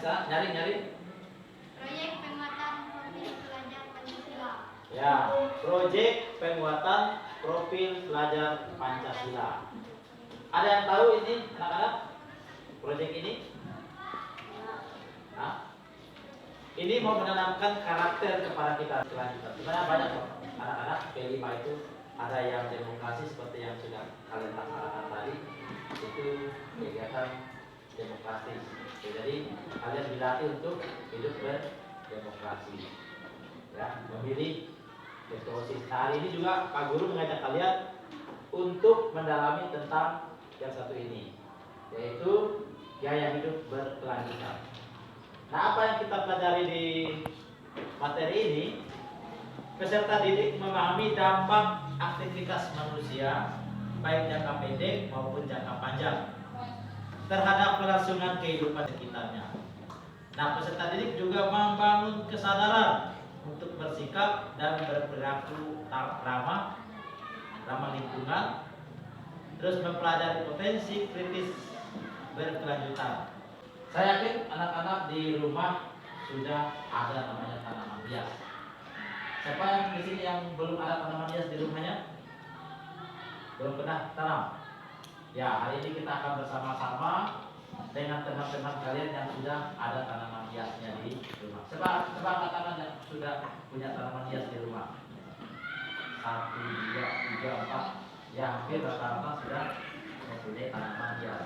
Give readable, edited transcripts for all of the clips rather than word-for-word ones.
bisa nyari. Proyek penguatan profil pelajar Pancasila. Ya, proyek penguatan profil pelajar Pancasila. Ada yang tahu ini anak-anak? Proyek ini? Nah, ini mau menanamkan karakter kepada kita selanjutnya. Sebenarnya banyak kok anak-anak P5 itu ada yang demokrasi seperti yang sudah kalian laksanakan tadi. Itu kegiatan demokratis. Jadi kalian dilatih untuk hidup berdemokrasi. Ya, memilih ketua OSIS. Nah, hari ini juga Pak Guru mengajak kalian untuk mendalami tentang yang satu ini, yaitu gaya hidup berkelanjutan. Nah, apa yang kita pelajari di materi ini? Peserta didik memahami dampak aktivitas manusia, baik jangka pendek maupun jangka panjang, terhadap kelangsungan kehidupan sekitarnya. Nah, peserta didik juga membangun kesadaran untuk bersikap dan berperilaku ramah lingkungan, terus mempelajari potensi kritis berkelanjutan. Saya yakin anak-anak di rumah sudah ada namanya tanaman hias. Siapa yang di sini yang belum ada tanaman hias di rumahnya? Belum pernah tanam? Ya, hari ini kita akan bersama-sama dengan teman-teman kalian yang sudah ada tanaman hiasnya di rumah. Coba angkat tangan yang sudah punya tanaman hias di rumah. 1, 2, 3, 4. Ya, hampir rata-rata sudah mempunyai tanaman hias.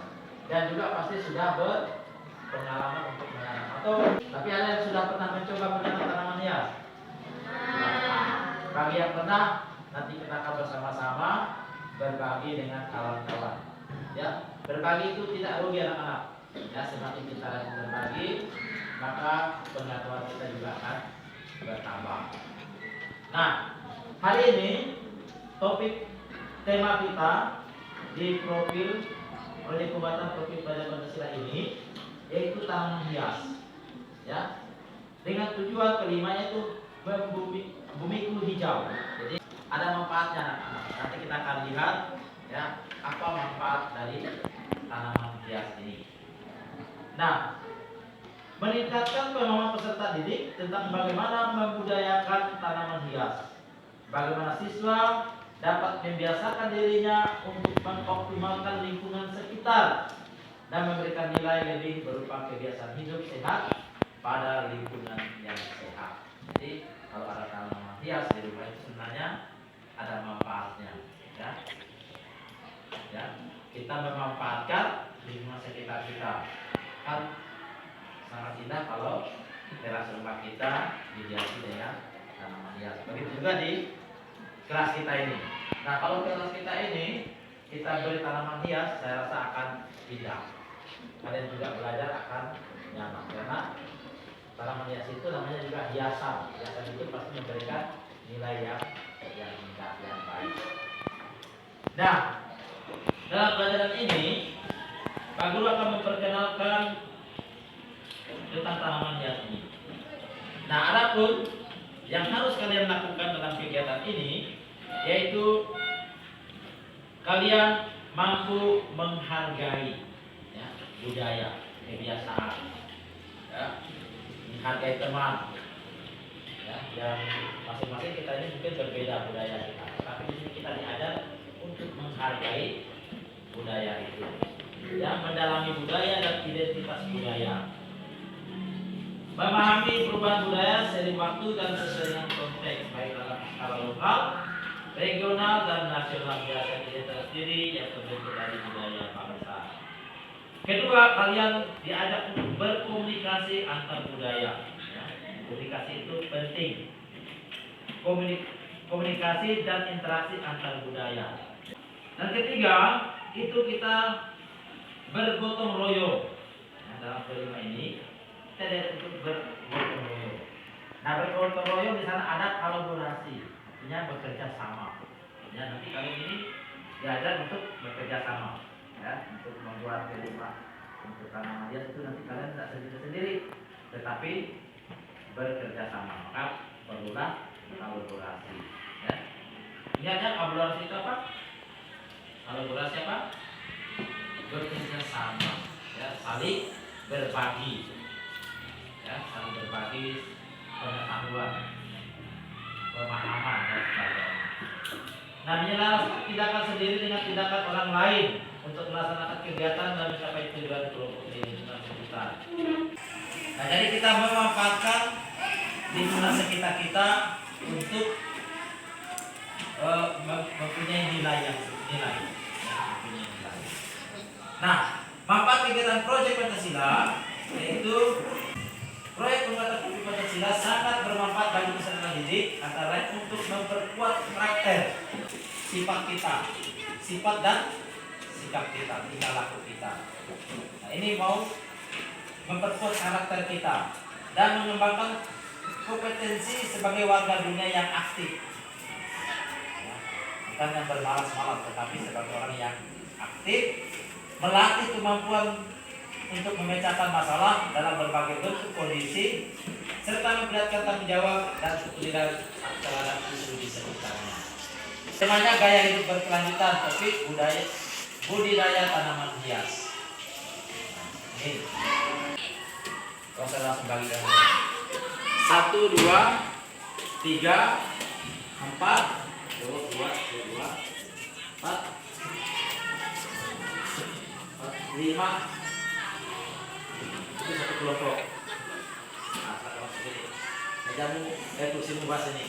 Dan juga pasti sudah berpengalaman untuk menanam. Atau tapi ada yang sudah pernah mencoba menanam tanaman hias? Bagi yang pernah, nanti kita akan bersama-sama berbagi dengan kawan-kawan. Ya, berbagi itu tidak rugi anak-anak. Ya, semakin kita berbagi, maka pengetahuan kita juga akan bertambah. Nah, hari ini topik tema kita di profil proyek pembuatan profil pelajar Pancasila ini yaitu tanaman hias. Ya, dengan tujuan kelimanya itu bumiku hijau. Jadi ada manfaatnya anak-anak. Nanti kita akan lihat ya apa manfaat dari tanaman hias ini. Nah, meningkatkan pemahaman peserta didik tentang bagaimana membudayakan tanaman hias. Bagaimana siswa dapat membiasakan dirinya untuk mengoptimalkan lingkungan sekitar dan memberikan nilai lebih berupa kebiasaan hidup sehat pada lingkungan yang sehat. Jadi kalau ada tanaman hias di rumah itu sebenarnya ada manfaatnya, ya. Ya, kita memanfaatkan lingkungan sekitar kita. Kan sangat indah kalau teras rumah kita dihiasi dengan tanaman hias. Begitu juga di kelas kita ini. Nah, kalau kelas kita ini kita beri tanaman hias, saya rasa akan indah. Kalian juga belajar akan nyaman karena tanaman hias itu namanya juga hiasan. Hiasan itu pasti memberikan nilai yang indah, yang baik. Nah, dalam pelajaran ini Pak Guru akan memperkenalkan tentang tanaman hias ini. Nah, adapun yang harus kalian lakukan dalam kegiatan ini yaitu kalian mampu menghargai ya, budaya, kebiasaan, ya, menghargai teman, ya, yang masing-masing kita ini mungkin berbeda budaya kita, tapi di sini kita diajar untuk menghargai budaya itu, ya, mendalami budaya dan identitas budaya. Memahami perubahan budaya seiring waktu dan sesuai dengan konteks baik dalam skala lokal, regional dan nasional biasa identitas diri yang terbentuk dari budaya bangsa. Kedua, kalian diajak untuk berkomunikasi antar budaya. Ya, komunikasi itu penting. Komunikasi dan interaksi antar budaya. Dan ketiga, itu kita bergotong royong. Nah, dalam kelima ini kita diajak untuk bergotong royong. Nah, bergotong royong di sana ada kolaborasi, artinya bekerja sama. Ya, nanti kalian ini diajar untuk bekerja sama, ya, untuk membuat kelima untuk tanaman hias itu nanti kalian tidak sendiri-sendiri, tetapi bekerja sama. Maka perlulah kolaborasi. Ya. Ini ada kolaborasi itu apa? Kolaborasi apa? Bekerja sama, ya, saling berbagi. ya, saling berbagi pengetahuan, pemahaman dan sebagainya. Nah, menyelaraskan tindakan sendiri dengan tindakan orang lain untuk melaksanakan kegiatan dan mencapai tujuan kelompok di lingkungan sekitar. Nah, jadi kita memanfaatkan lingkungan sekitar kita untuk mempunyai nilai yang nilai. Nah, manfaat kegiatan proyek Pancasila yaitu proyek penguatan kopi Pancasila sangat bermanfaat bagi peserta didik antara lain untuk memperkuat karakter, sifat kita, sifat dan sikap kita, tingkah laku kita. Nah, ini mau memperkuat karakter kita dan mengembangkan kompetensi sebagai warga dunia yang aktif. Bukan yang bermalas-malas, tetapi sebagai orang yang aktif, melatih kemampuan untuk memecahkan masalah dalam berbagai bentuk kondisi, serta memperlihatkan tanggung jawab dan kepedulian terhadap isu di sekitarnya. Temanya gaya hidup berkelanjutan, topik budidaya tanaman hias. Ini, kalau saya langsung bagikan. 1, 2, 3, 4. 2, 4, 5. Itu satu kelompok. Nah, satu kelompok ini. Mejamu, kursimu bahas ini.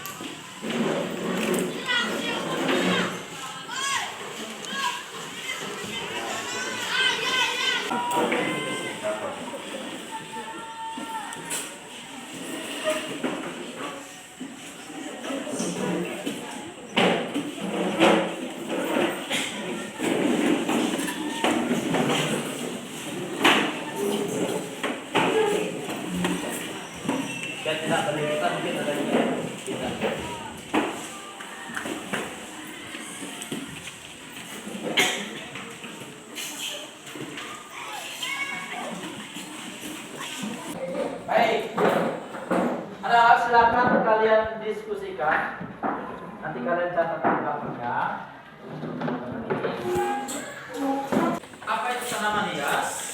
Biar tidak berliputan mungkin ada juga tidak. Baik, ada silakan kalian diskusikan. Nanti kalian catat di belakangnya. Apa itu tanaman hias?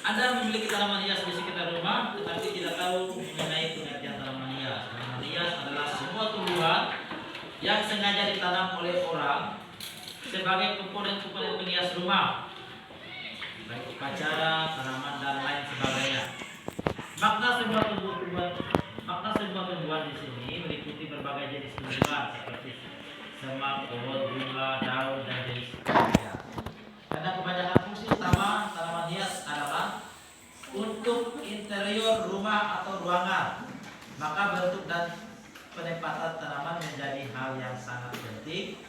Anda memiliki tanaman hias di sekitar rumah, tetapi tidak tahu mengenai pengertian tanaman hias. Tanaman hias adalah semua tumbuhan yang sengaja ditanam oleh orang sebagai komponen-komponen penghias rumah, baik upacara, tanaman dan lain sebagainya. Makna sebuah tumbuhan di sini meliputi berbagai jenis tumbuhan seperti semak, pohon, bunga, daun dan jenis lainnya. Karena kebanyakan fungsi utama tanaman hias adalah untuk interior rumah atau ruangan, maka bentuk dan penempatan tanaman menjadi hal yang sangat penting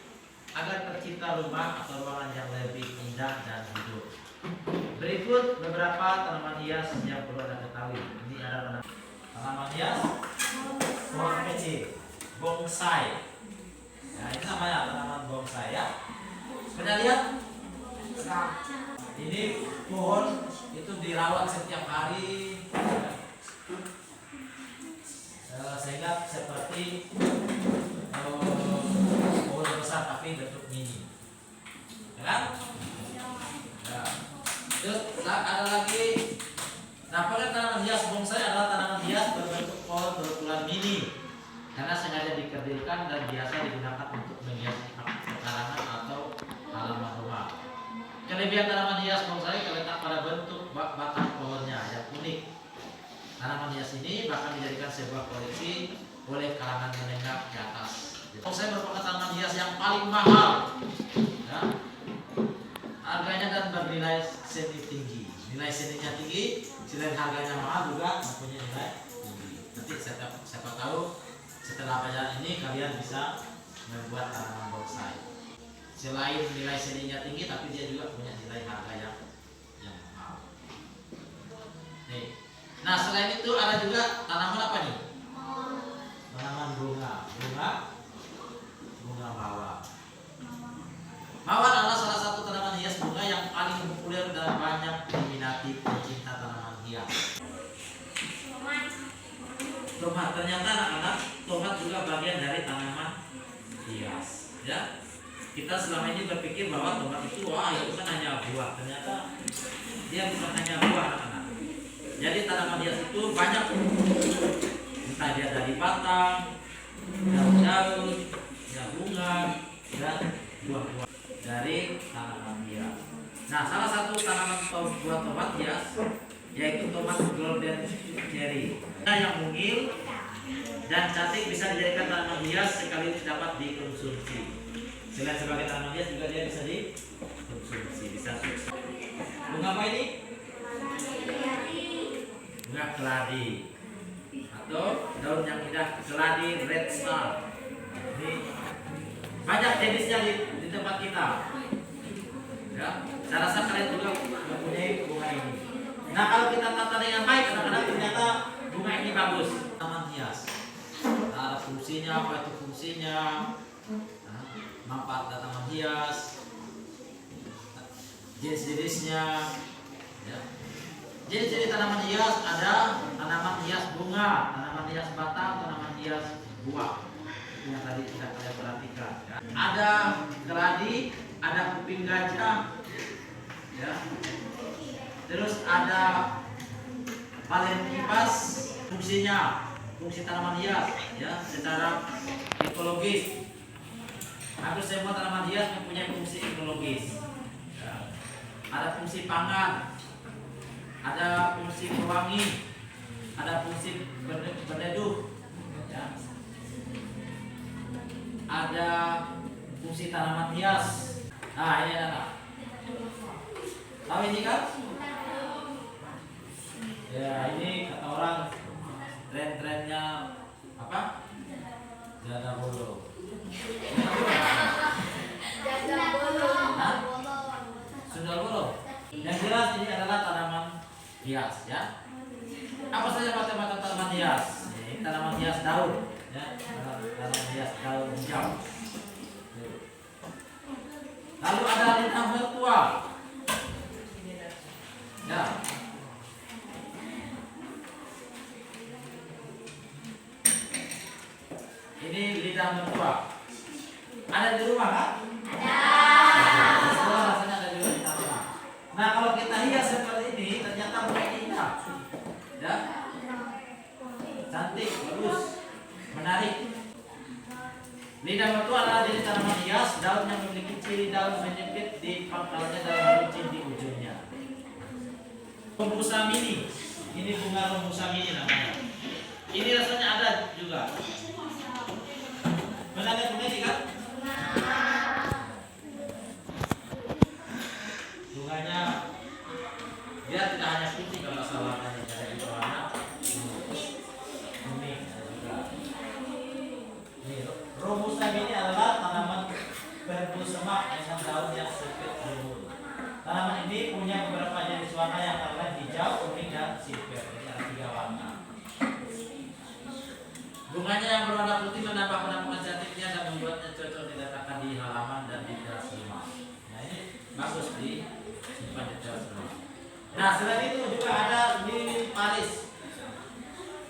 agar tercipta rumah atau ruangan yang lebih indah dan hidup. Berikut beberapa tanaman hias yang perlu Anda ketahui. Ini adalah tanaman hias pohon kecil, bonsai. Nah, ini namanya tanaman bonsai ya. Pernah lihat? Ini pohon itu dirawat setiap hari sehingga seperti pohon besar tapi bentuk mini, ya kan? Ya. Terus ada lagi. Nah, tanaman hias bonsai adalah tanaman hias berbentuk pohon berukuran mini karena sengaja dikerdilkan dan biasa digunakan untuk menghias pekarangan atau halaman rumah. Kelebihan tanaman hias bonsai terletak pada bentuk batang pohonnya yang unik. Tanaman hias ini bahkan dijadikan sebuah koleksi oleh kalangan menengah ke atas. Bonsai merupakan tanaman hias yang paling mahal, ya. Harganya dan bernilai seni tinggi. Nilai seninya tinggi, selain harganya mahal juga mempunyai nilai tinggi. Nanti siapa tahu setelah belajar ini kalian bisa membuat tanaman bonsai. Selain nilai seninya tinggi, tapi dia juga punya nilai harga yang mahal. Nih. Nah, selain itu ada juga tanaman apa nih? Tanaman bunga mawar. Mawar adalah salah satu tanaman hias bunga yang paling populer dan banyak diminati pencinta tanaman hias. Tomat, ternyata anak-anak, tomat juga bagian dari tanaman hias, ya. Kita selama ini berpikir bahwa tomat itu wah itu kan hanya buah, ternyata dia bukan hanya buah anak-anak. Jadi tanaman hias itu banyak, entah dia dari batang, daun-daun, ya bunga, dan buah-buah dari tanaman hias. Nah, salah satu tanaman buah tomat hias yaitu tomat golden cherry. Nah, yang mungil dan cantik bisa dijadikan tanaman hias sekaligus dapat dikonsumsi. Selain sebagai tanaman hias juga dia bisa dikonsumsi, bisa sukses. Bunga apa ini? Bunga keladi atau daun yang indah keladi red star. Ini banyak jenisnya di tempat kita. Ya, saya rasa kalian juga mempunyai bunga ini. Nah, kalau kita tata dengan baik, kadang-kadang ternyata bunga ini bagus. Taman hias. Ada fungsinya, apa itu fungsinya? Manfaat tanaman hias, jenis-jenisnya, ya. Jenis-jenis tanaman hias ada tanaman hias bunga, tanaman hias batang, tanaman hias buah. Yang tadi sudah kalian perhatikan. Ya. Ada keladi, ada kuping gajah, ya. Terus ada palen kipas, fungsinya, fungsi tanaman hias, ya, secara ekologis. Hampir semua tanaman hias mempunyai fungsi ekologis. Ya. Ada fungsi pangan, ada fungsi pewangi, ada fungsi berneduh, ya. Ada fungsi tanaman hias. Nah, ini anak. Tahu ini kan? Ya, ini kata orang tren-trennya apa? Janda bolo. Sundal bolong. Yang jelas ini adalah tanaman hias, ya. Apa saja macam-macam tanaman hias? Ini tanaman hias daun, ya. Tanaman hias daun hijau. Lalu ada lintah mertua. Ya. Ini lidah mertua. Ada di rumah kan? Ada. Semua rasanya ada di rumah. Nah, kalau kita hias seperti ini, ternyata bunga ini indah, ya, cantik, bagus, menarik. Lidah mertua adalah jenis tanaman hias, daun yang memiliki ciri daun menyempit di pangkalnya dan meruncing di ujungnya. Rombusa mini, ini bunga rombusa mini namanya. Ini rasanya ada juga. Benar bunga ini kan? Bunganya dia tidak hanya putih kalau masalah warnanya, ada juga warna kuning juga. Ini Robusta ini adalah tanaman berbusemak dengan daun yang sempit berumur. Tanaman ini punya beberapa jenis warna yang antara hijau, kuning, dan silver. Ini ada 3 warna. Bunganya yang berwarna putih menambah penampakan cantiknya dan membuatnya cocok diletakkan di halaman dan di teras rumah. Nah, ini bagus disimpan di teras rumah. Nah, selain itu juga ada lilin Paris.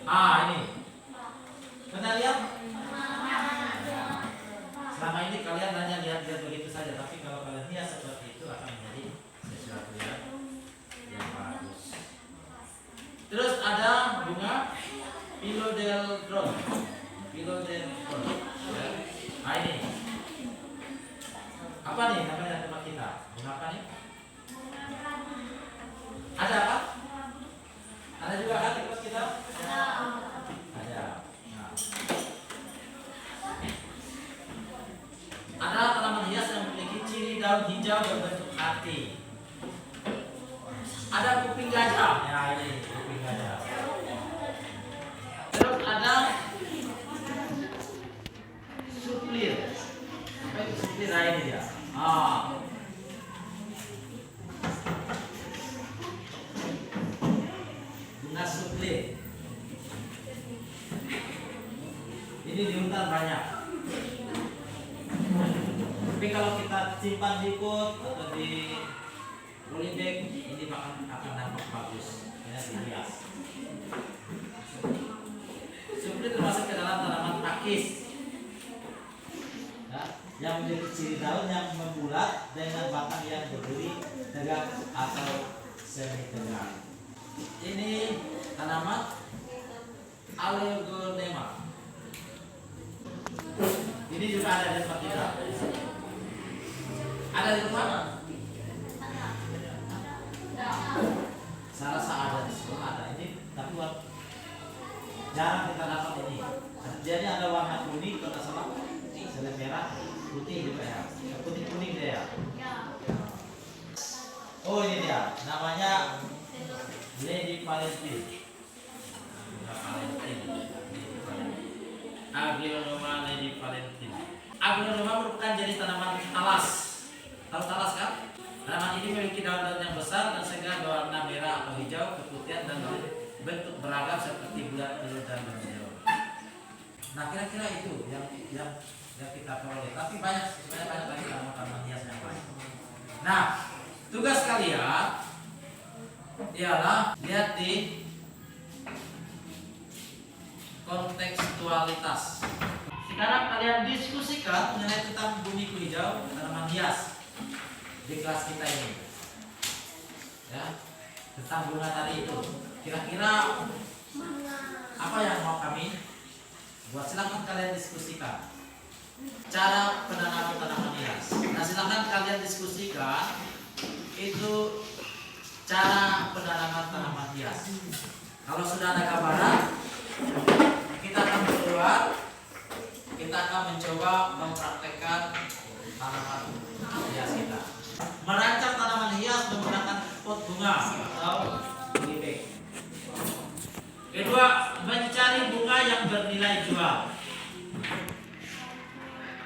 Ini pernah lihat? Selama ini kalian hanya lihat-lihat begitu saja, tapi kalau kalian hias seperti itu akan menjadi sesuatu yang bagus. Terus ada bunga philodendron. Philodendron. Nah, ini apa nih namanya tempat kita? Bunga apa nih? Ada apa? Ada juga kan tempat kita? Ada. Nah. Ada tanaman hias yang memiliki ciri daun hijau berbentuk hati. Ada kuping gajah. Ya, ini kuping gajah. Terus ada suplir. Apa itu suplir? Nah, ini dia. Bunga suplir. Ini di hutan banyak. Tapi kalau kita simpan di pot atau di polybag, ini akan nampak bagus, ya, dihias. Suplir termasuk ke dalam tanaman pakis. Ya. yang memiliki ciri daun yang membulat dengan batang yang berduri tegak atau semi tegak. Ini tanaman Allegonema. Ini juga ada di tempat kita. Ada di rumah? Saya rasa ada di sekolah ada ini, tapi jarang kita dapat ini. Jadi ada warna kuning, kalau tidak salah, selain merah, putih juga ya. Putih kuning dia ya. Oh ini dia, namanya Lady Valentine. Aglaonema Lady Valentine. Aglaonema merupakan jenis tanaman talas. Tahu talas kan? Tanaman ini memiliki daun-daun yang besar dan segar berwarna merah atau hijau, keputihan dan bentuk beragam seperti bulat telur dan berhijau. Nah kira-kira itu yang kita peroleh. Tapi banyak lagi tanaman hias yang lain. Nah tugas kalian ialah lihat di kontekstualitas. Sekarang kalian diskusikan mengenai tentang bumiku hijau tanaman hias di kelas kita ini. Ya, tentang bunga tadi itu. Kira-kira apa yang mau kami buat? Silakan kalian diskusikan. Cara penanaman tanaman hias. Nah, silakan kalian diskusikan itu cara penanaman tanaman hias. Kalau sudah ada gambaran, kita akan keluar, kita akan mencoba mempraktekkan tanaman hias kita. Merancang tanaman hias menggunakan pot bunga atau polybag. Kedua, mencari bunga yang bernilai jual.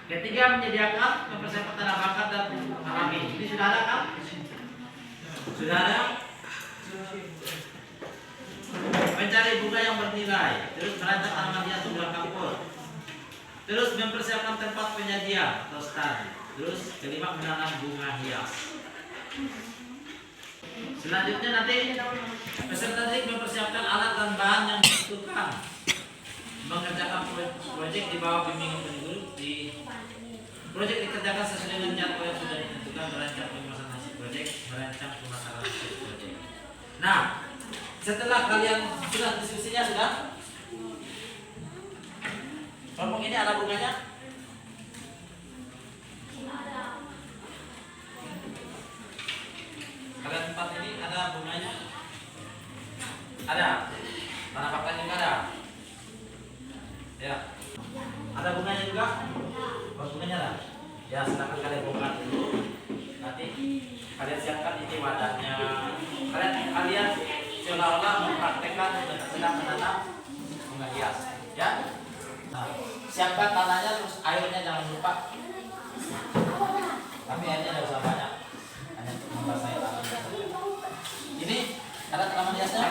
Ketiga, menyediakan mempersiapkan tanah bakar dan alami. Ini sudah ada kan? Sudah ada? Mencari bunga yang bernilai, terus merancang tanaman hias menggunakan pot, terus mempersiapkan tempat penyajian atau stand, terus kelima menanam bunga hias. Selanjutnya nanti peserta didik mempersiapkan alat dan bahan yang dibutuhkan, mengerjakan proyek di bawah bimbingan pengguru. Di proyek dikerjakan sesuai dengan jadwal yang sudah ditentukan, merancang pemasaran hasil proyek, merancang pemasaran hasil proyek. Nah, setelah kalian sudah diskusinya sudah, kelompok ini ada bunganya? Kalian empat ini ada bunganya? Ada. Tanah bakar juga ada. Ya. Ada bunganya juga? Oh, bunganya ada. Ya, silakan kalian bongkar dulu. Nanti kalian siapkan ini wadahnya. Kalian seolah-olah mempraktekkan sedang menanam bunga hias, ya. Nah, siapkan tanahnya, terus airnya jangan lupa. Tapi airnya tidak usah banyak, hanya untuk membasahi tanahnya. Ini ada tanaman hiasnya?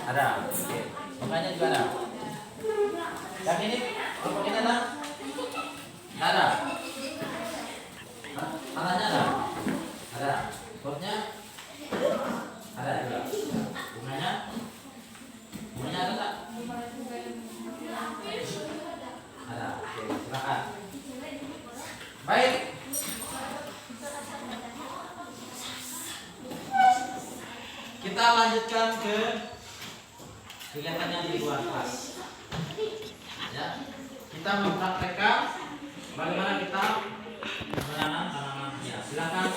Ada. Oke. Bunganya juga ada. Yang ini, kelompok ini ada? Tidak ada. Tanahnya ada? Ada. Potnya? Ada juga. Bunganya ada tak? Ada. Oke, silakan. Baik. Kita lanjutkan ke kegiatan yang di luar kelas. Ya. Kita mempraktekkan bagaimana kita menanam tanaman hias. Silakan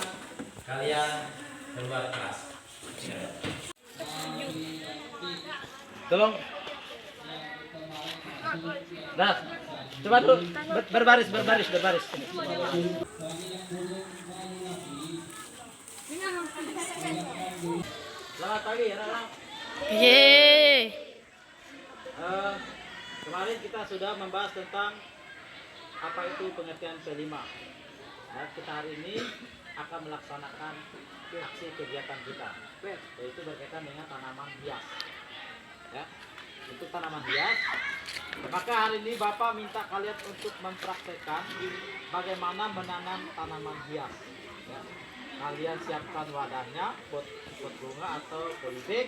kalian keluar kelas. Tolong. Nah, coba dulu berbaris. Selamat pagi anak-anak. Kemarin kita sudah membahas tentang apa itu pengertian P5. Nah, kita hari ini akan melaksanakan aksi kegiatan kita, yaitu berkaitan dengan tanaman hias. Ya, untuk tanaman hias. Maka hari ini Bapak minta kalian untuk mempraktekkan bagaimana menanam tanaman hias. Ya. Kalian siapkan wadahnya, pot bunga atau polybag.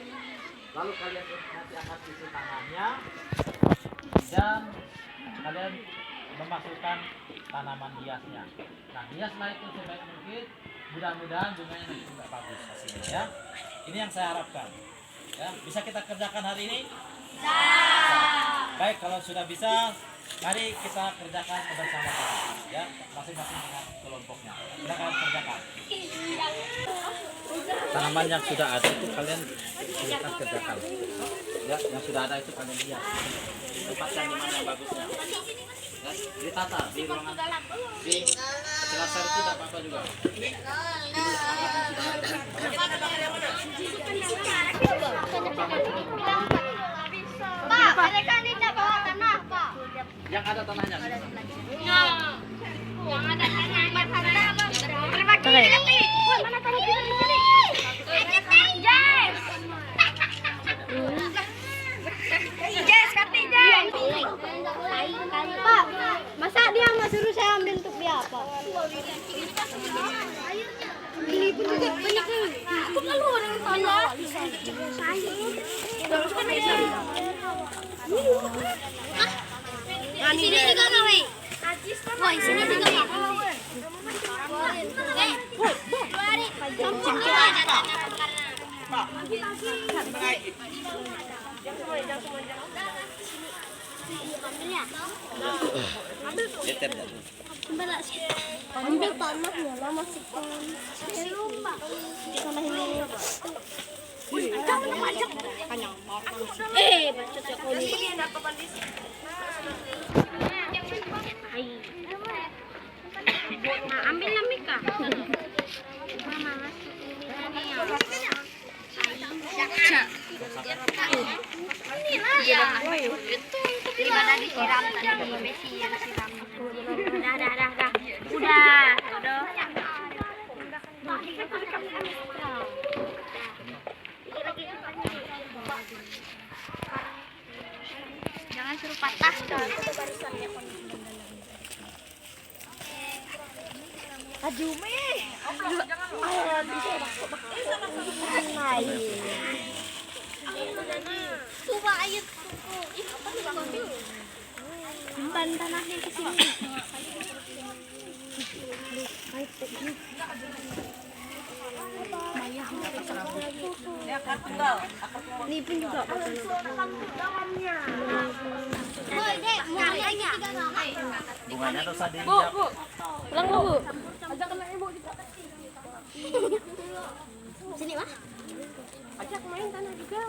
Lalu kalian nanti akan isi tanahnya dan kalian memasukkan tanaman hiasnya. Nah, hiaslah itu sebaik mungkin. Mudah-mudahan bunganya nanti juga bagus hasilnya ya. Ini yang saya harapkan. Ya, bisa kita kerjakan hari ini? Bisa. Baik, kalau sudah bisa, mari kita kerjakan bersama-sama ya, masing-masing dengan kelompoknya. Silakan kerjakan. Tanaman yang sudah ada itu kalian silakan kerjakan. Ya, yang sudah ada itu kalian lihat. Tempatkan di mana bagusnya. Ya, ditata di ruangan di kelas itu tidak apa-apa juga. Pak, mereka tidak bawa tanah, Pak. Yang ada tanahnya. Yang ada tanah, terima kasih. Mana tanah kita di sini? Yes. Yes, kati Yes. Pak, masa dia nggak suruh saya ambil untuk dia, Pak? Ini pun juga banyak nih. Aku lalu orang tanah. Terus kan di sini. Di sini juga nawe. Wah, di sini juga nawe. Keluarin. Campur juga ada tanah karena. Ambil ya. Ambil tuh. Ambil tanahnya lah masukkan. Sama ini. Jangan macet. Bacot ya kau ini. Nah, ambil lah Mika. Mama masuk ini ya. Inilah ya. Itu ibadah disiram tadi besi yang disiram. Dah. Udah. Jangan suruh patah. Ajume. Coba ayo tunggu. Simpan tanahnya ke sini. Nipin juga. Bunganya tuh sadin. Bu. Pulang Bu. Ajak kena ibu juga. Sini, Mas. Ajak main tanah juga.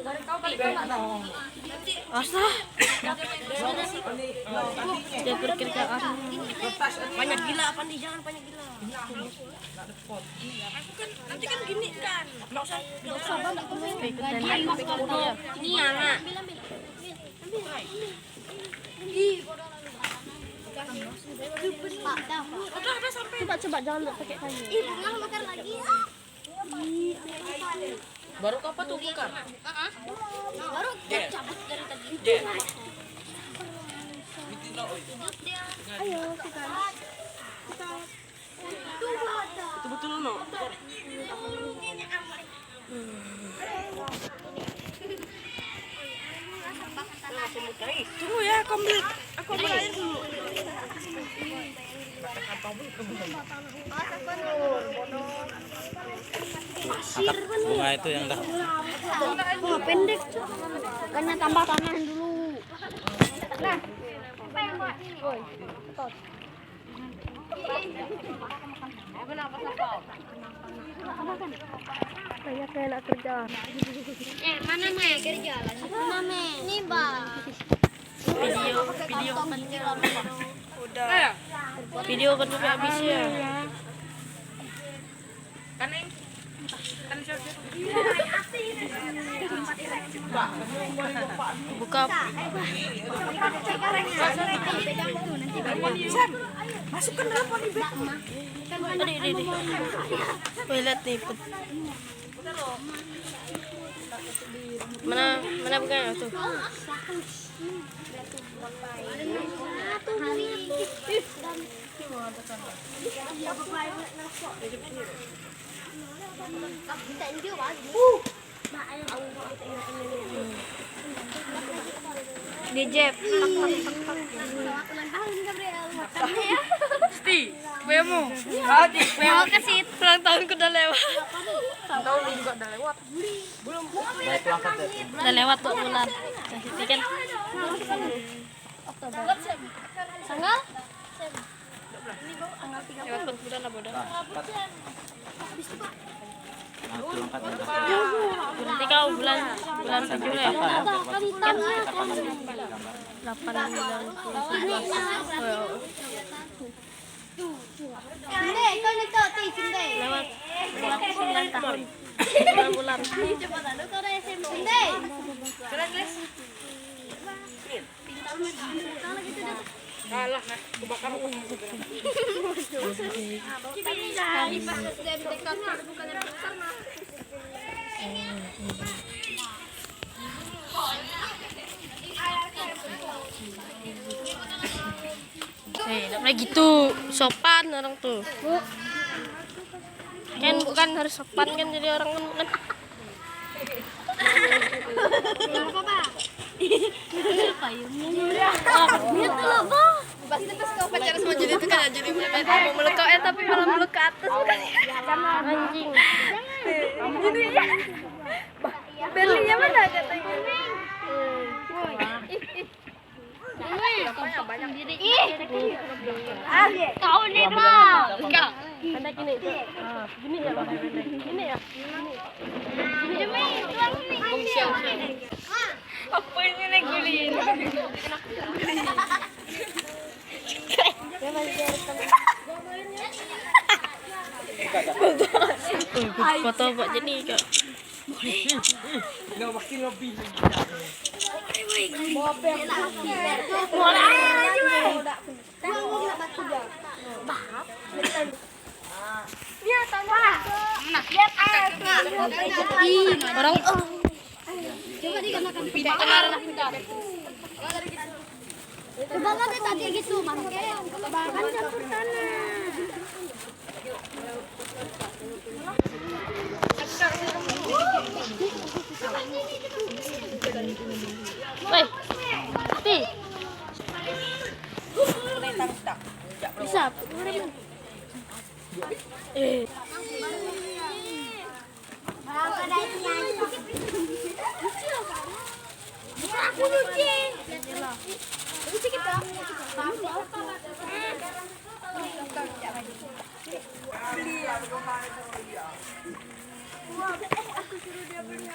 Dari kau balik enggak dong. Asa. Dia berkir ke arah. Banyak gila apa nih? Jangan banyak gila. Aku kan nanti kan gini kan. Enggak usah banyak temen. Ini ya, Nak. Udah sampai. Coba jangan pakai kayu. Bunga bakar lagi. Baru apa tuh bukan? Baru cabut dari tadi. Ayo, kita. Itu betul no. Tunggu ya, aku ambil air dulu. Bunga itu yang dah. Wah, pendek. Karena tambah tanahan dulu. Nah, apa yang buat ini? Kayak nak kerja. Mana me kerja lah? Mana me? Ini Bang. Video udah. Video kan sampai habis ya. Kan buka. Masukkan apa nih bag? Adik. Lihat nih. Mana bukan tuh? Di Jeb. Pasti, bemo. Mau kasih ulang tahunku udah lewat. Tahun juga udah lewat. Baik, angkat deh. Udah lewat tuh bulan. Jadi kan Oktober. Tanggal? Lewat 4 bulan lah bodoh. Nah, angkat. Nah, itu angkat deh. Berarti kau bulan 7 ya? Gambar. 8 bulan 11. Sinde, kau nih kau ti Sinde. Lewat 9 tahun. Bulan-bulan. Sinde. Kalah, kebakar. Tidak boleh gitu, sopan orang tuh. Kan bukan harus sopan kan jadi orang kan. Apa Pak? Pasti pas kau pacaran sama jadi itu kan jadi mau meluk kau tapi malah meluk ke atas bukan? Anjing. Jadi ya. Belinya mana katanya? Banyak diri. Kau nih bang. Enggak. Pendek ini. Gini ya bang. Ini ya. Gini. Apa ini nih gulin? Foto buat jadi kak. Nggak makin lebih. Orang coba dikenakan pindah. Kebangan deh tadi gitu, mangke. Kebangan campur sana. Woi, Pi. Bisa. Aku nyuci. Nyuci kita. Aku suruh dia beli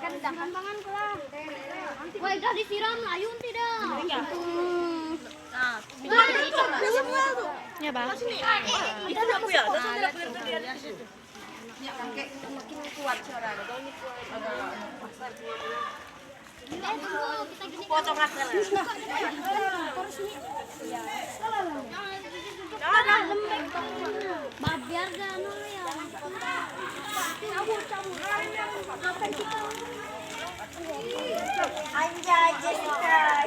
kan tangan lah. Woi, dah disiram layun tidak. Nah, ya, Bang. Itu apa ya? Makin kuat suaranya. Kalau ini kuat Kita gini. potong akal. Babiar gak ya. Anjay Jessica.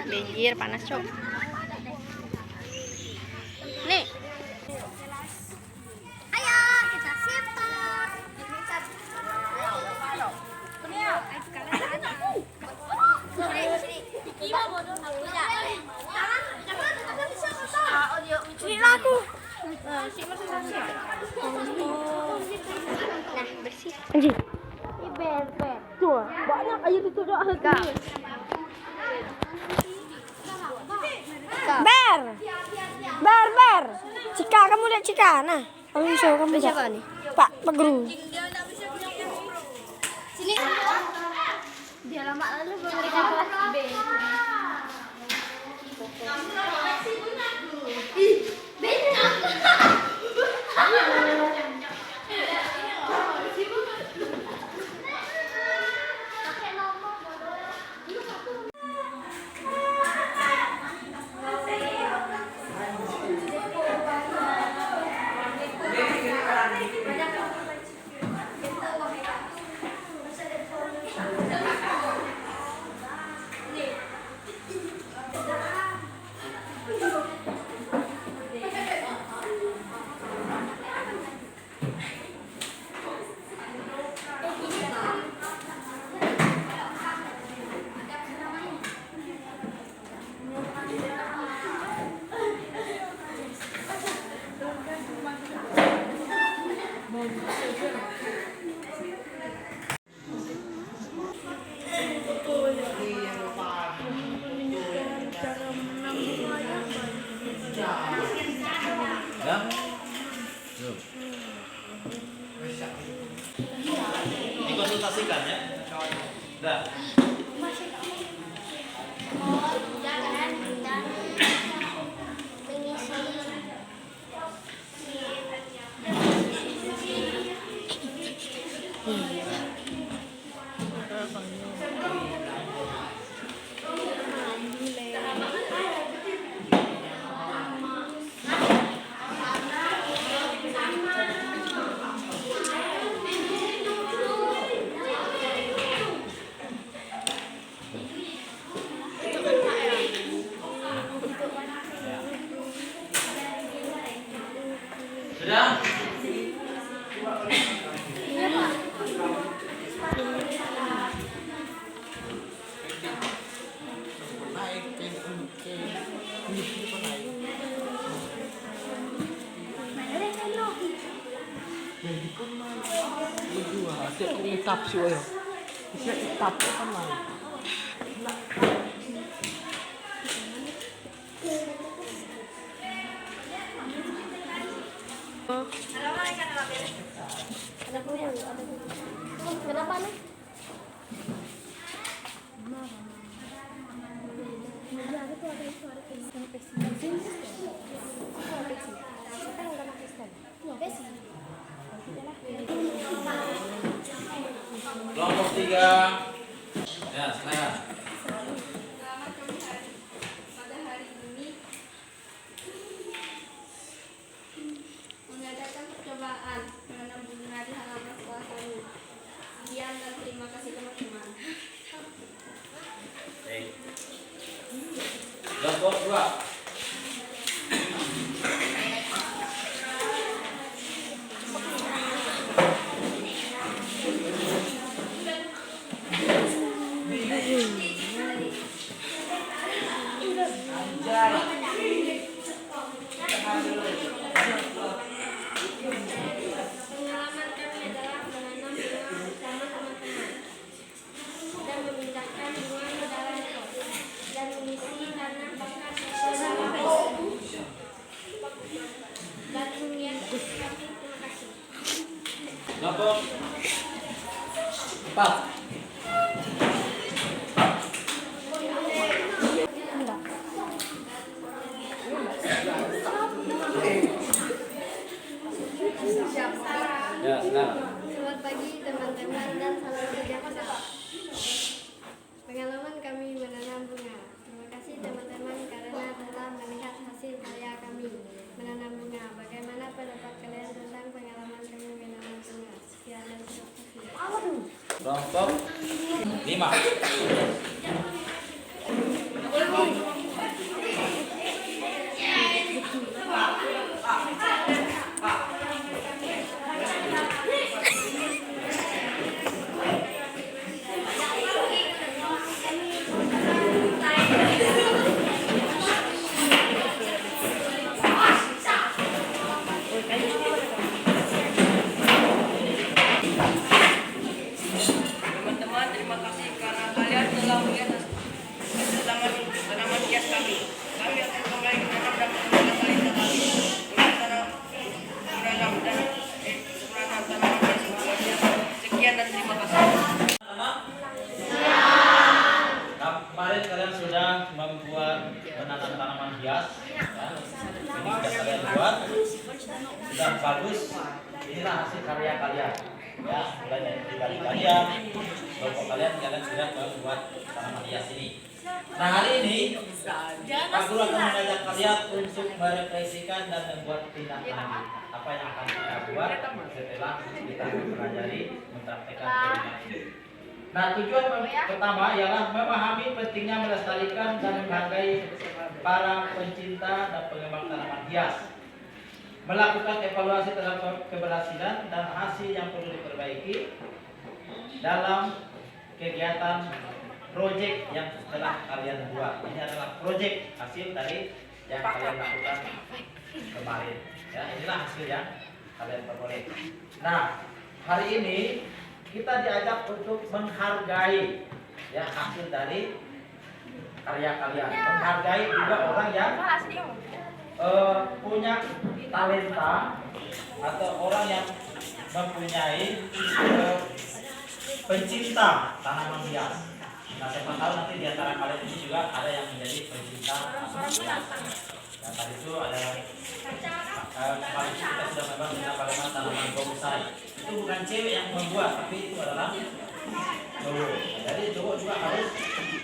Banjir panas cok. Nih. Ayo kita simpan. Sini aku. Nah, bersih. Anjir. Ini ber. Tuh, banyak air itu doa. Ber. Cika, kamu lihat Cika. Nah, kamu bisa kamu siapa nih? Pak Guru. Sini. Dia lama lalu memberikan kelas B. Ih, benar. Dah. Jangan dan mengisi Sudah? Itap sih ya. Bisa itap kan lah. Kenapa nih? Kelompok 3. Ya, silakan. Pada hari ini mengadakan percobaan menanam bunga di halaman sekolah kami. Sekian dan terima kasih teman-teman. Baik. Kelompok 2. Pengalaman kami adalah menanam bunga bersama teman-teman dan memindahkan bunga ke dalam pot dan mengisi tanah bekas bersama dan sekian terima kasih. Kelompok 4. Ya, silakan. Selamat pagi teman-teman dan salam sejahtera. Pengalaman kami menanam bunga. Terima kasih teman-teman karena telah melihat hasil karya kami menanam bunga. Bagaimana pendapat kalian tentang pengalaman kami menanam bunga? Sekian dan terima kasih. Kelompok 5. Teman-teman, terima kasih karena kalian telah melihat hasil tanaman hias kami. Kami akan kembali menanam dan menanam kali kami. Menanam tanaman hias semuanya. Sekian dan terima kasih. Kemarin kalian sudah membuat menanam tanaman hias, ya. Ini sudah kalian buat, sudah bagus. Inilah hasil karya kalian, ya. Mulai dari pribadi kalian, kelompok kalian sudah membuat tanaman hias ini. Nah, hari ini Pak Guru akan mengajak kalian untuk merefleksikan dan membuat tindak lanjut apa yang akan kita buat setelah kita mempelajari mempraktekkan tindak lanjut. Nah, tujuan pertama ialah memahami pentingnya melestarikan dan menghargai para pencinta dan pengembang tanaman hias, melakukan evaluasi terhadap keberhasilan dan hasil yang perlu diperbaiki dalam kegiatan proyek yang telah kalian buat. Ini adalah proyek hasil dari yang kalian lakukan kemarin. Ya, inilah hasil yang kalian peroleh. Nah, hari ini kita diajak untuk menghargai ya hasil dari karya kalian, menghargai juga orang yang punya talenta atau orang yang mempunyai pencinta tanaman hias. Nah, siapa tahu nanti di antara kalian ini juga ada yang menjadi pencinta tanaman hias. Dan tadi itu ada kemarin kita sudah membahas tentang bagaimana tanaman bonsai. Itu bukan cewek yang membuat, tapi itu adalah cowok. Jadi cowok juga harus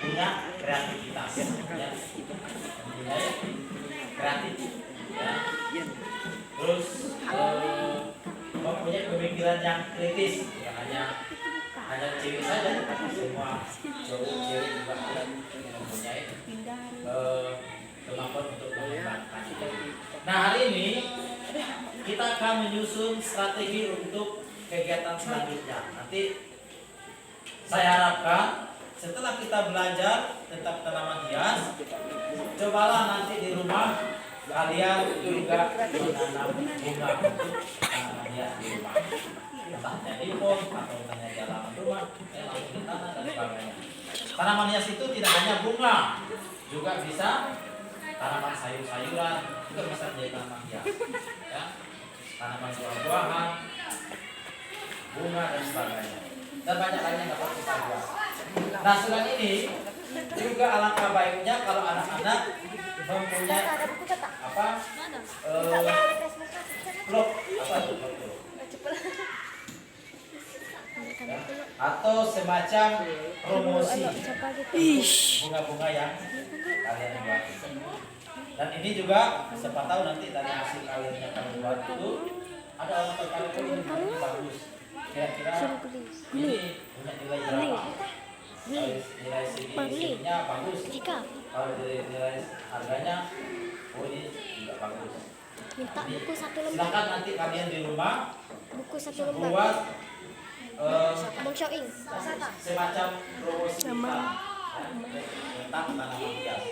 punya kreativitas, ya. Mempunyai kreatif, ya. Terus mempunyai pemikiran yang kritis, bukan hanya cewek saja, tapi semua cowok cewek juga harus mempunyai kemampuan untuk mengembangkan. Nah, hari ini kita akan menyusun strategi untuk kegiatan selanjutnya. Nanti saya harapkan setelah kita belajar tentang tanaman hias, cobalah nanti di rumah kalian juga menanam bunga untuk tanaman hias di rumah. Entahnya di pot atau entahnya di halaman rumah, langsung ditanam dan sebagainya. Tanaman hias itu tidak hanya bunga, juga bisa tanaman sayur-sayuran, juga bisa menjadi tanaman hias. Ya. Tanaman buah-buahan, bunga dan sebagainya. Dan banyak lain yang dapat kita buat. Nah, selain ini juga alangkah baiknya kalau anak-anak mempunyai apa blog apa itu blog itu? Ya, atau semacam promosi bunga-bunga yang kalian buat. Dan ini juga siapa tahu nanti dari hasil kalian yang kalian buat itu ada orang tertarik, oh ini bagus. Kira-kira ini punya nilai berapa? Nilai segininya bagus. Kalau dari nilai harganya, oh ini juga bagus. Minta buku satu lembar. Silakan nanti kalian di rumah Buku satu lembar. buat Bang Shoing. semacam promosi kita tentang tanaman hias.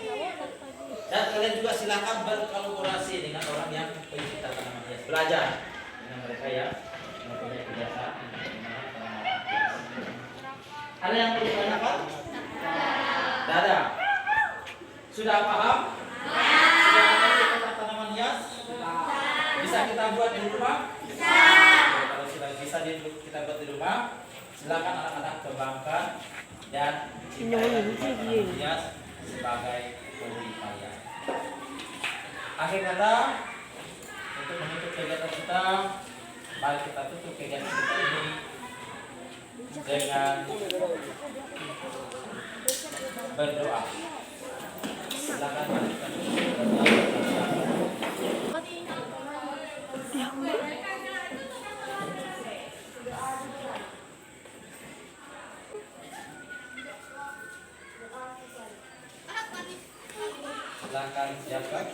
Dan kalian juga silakan berkolaborasi dengan orang yang pencinta tanaman hias. Belajar dengan mereka ya, mempunyai kebiasaan menanam tanaman hias. Ada yang perlu ditanyakan? Tidak ada. Sudah paham? Sudah mengerti tentang tanaman hias? Bisa kita buat di rumah? Kalau sudah bisa kita buat di rumah, silakan anak-anak kembangkan dan cintai tanaman hias sebagai hobi kalian. Akhir kata, untuk menutup kegiatan kita, mari kita tutup kegiatan kita ini dengan berdoa. Silakan mari kita tutup berdoa. Silakan siapkan.